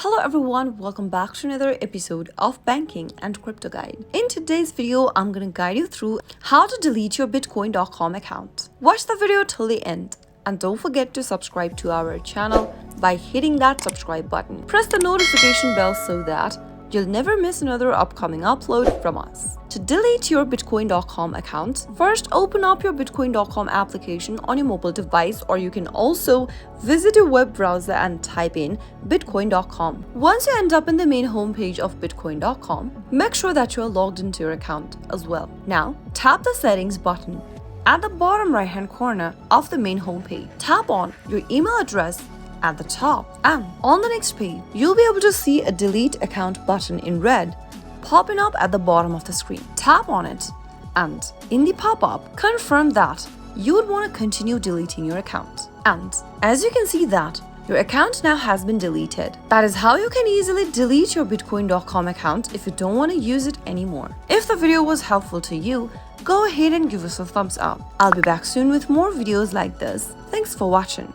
Hello everyone, welcome back to another episode of Banking and Crypto Guide. In today's video, I'm going to guide you through how to delete your Bitcoin.com account. Watch the video till the end and don't forget to subscribe to our channel by hitting that subscribe button. Press the notification bell so that you'll never miss another upcoming upload from us. To delete your Bitcoin.com account, first open up your Bitcoin.com application on your mobile device, or you can also visit your web browser and type in Bitcoin.com. Once you end up in the main homepage of Bitcoin.com, make sure that you are logged into your account as well. Now, tap the settings button at the bottom right hand corner of the main homepage. Tap on your email address at the top, and on the next page you'll be able to see a delete account button in red popping up at the bottom of the screen. Tap on it, and in the pop-up, confirm that you would want to continue deleting your account. And as you can see that your account now has been deleted. That is how you can easily delete your Bitcoin.com account if you don't want to use it anymore. If the video was helpful to you, go ahead and give us a thumbs up. I'll be back soon with more videos like this. Thanks for watching.